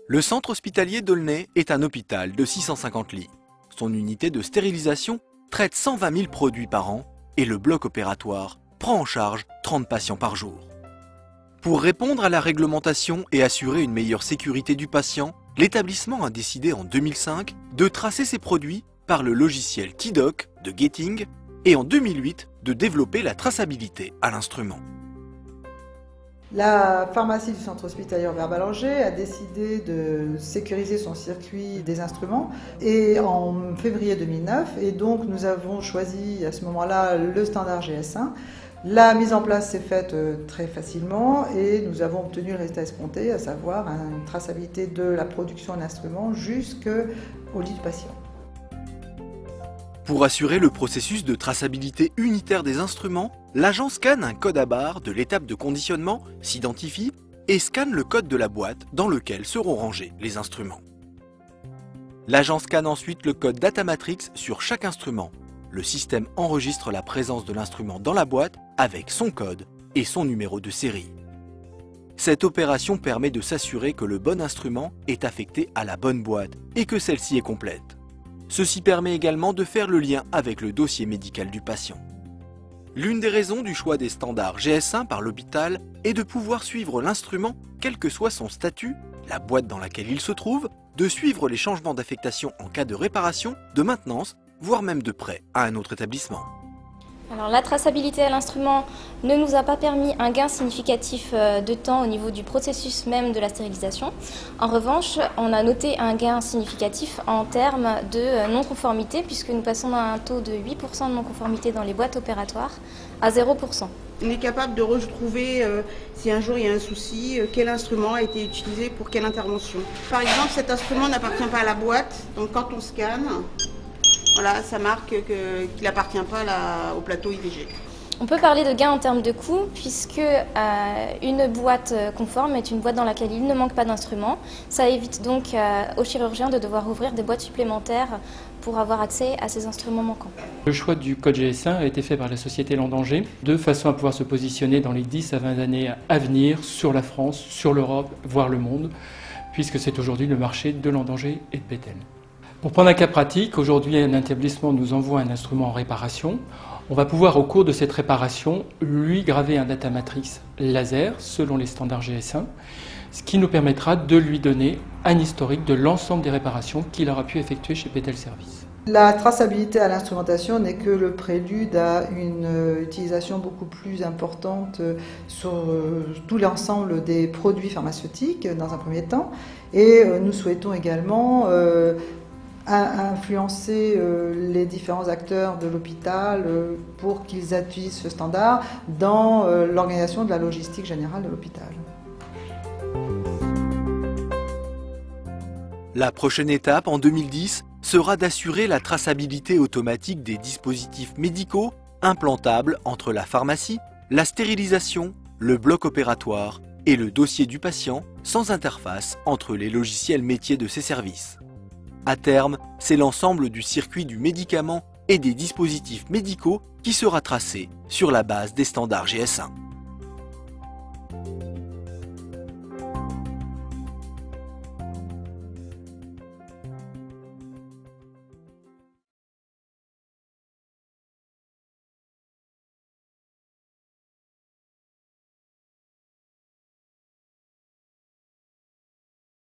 Le centre hospitalier d'Aulnay est un hôpital de 650 lits. Son unité de stérilisation traite 120 000 produits par an et le bloc opératoire prend en charge 30 patients par jour. Pour répondre à la réglementation et assurer une meilleure sécurité du patient, l'établissement a décidé en 2005 de tracer ses produits par le logiciel TDoc de Geting et en 2008 de développer la traçabilité à l'instrument. La pharmacie du centre hospitalier Robert Ballanger a décidé de sécuriser son circuit des instruments et en février 2009, et donc nous avons choisi à ce moment-là le standard GS1. La mise en place s'est faite très facilement et nous avons obtenu le résultat escompté, à savoir une traçabilité de la production de l'instrument jusqu'au lit du patient. Pour assurer le processus de traçabilité unitaire des instruments, l'agent scanne un code à barre de l'étape de conditionnement, s'identifie et scanne le code de la boîte dans lequel seront rangés les instruments. L'agent scanne ensuite le code Datamatrix sur chaque instrument. Le système enregistre la présence de l'instrument dans la boîte avec son code et son numéro de série. Cette opération permet de s'assurer que le bon instrument est affecté à la bonne boîte et que celle-ci est complète. Ceci permet également de faire le lien avec le dossier médical du patient. L'une des raisons du choix des standards GS1 par l'hôpital est de pouvoir suivre l'instrument, quel que soit son statut, la boîte dans laquelle il se trouve, de suivre les changements d'affectation en cas de réparation, de maintenance, voire même de prêt à un autre établissement. Alors, la traçabilité à l'instrument ne nous a pas permis un gain significatif de temps au niveau du processus même de la stérilisation. En revanche, on a noté un gain significatif en termes de non-conformité puisque nous passons d'un taux de 8% de non-conformité dans les boîtes opératoires à 0%. On est capable de retrouver, si un jour il y a un souci, quel instrument a été utilisé pour quelle intervention. Par exemple, cet instrument n'appartient pas à la boîte, donc quand on scanne, voilà, ça marque qu'il n'appartient pas au plateau IVG. On peut parler de gain en termes de coût puisque une boîte conforme est une boîte dans laquelle il ne manque pas d'instruments. Ça évite donc aux chirurgiens de devoir ouvrir des boîtes supplémentaires pour avoir accès à ces instruments manquants. Le choix du code GS1 a été fait par la société Landanger de façon à pouvoir se positionner dans les 10 à 20 années à venir sur la France, sur l'Europe, voire le monde, puisque c'est aujourd'hui le marché de Landanger et de Pétel. Pour prendre un cas pratique, aujourd'hui un établissement nous envoie un instrument en réparation. On va pouvoir au cours de cette réparation lui graver un datamatrix laser selon les standards GS1, ce qui nous permettra de lui donner un historique de l'ensemble des réparations qu'il aura pu effectuer chez Pétel Service. La traçabilité à l'instrumentation n'est que le prélude à une utilisation beaucoup plus importante sur tout l'ensemble des produits pharmaceutiques dans un premier temps, et nous souhaitons également influencer les différents acteurs de l'hôpital pour qu'ils utilisent ce standard dans l'organisation de la logistique générale de l'hôpital. La prochaine étape, en 2010, sera d'assurer la traçabilité automatique des dispositifs médicaux implantables entre la pharmacie, la stérilisation, le bloc opératoire et le dossier du patient, sans interface entre les logiciels métiers de ces services. À terme, c'est l'ensemble du circuit du médicament et des dispositifs médicaux qui sera tracé sur la base des standards GS1.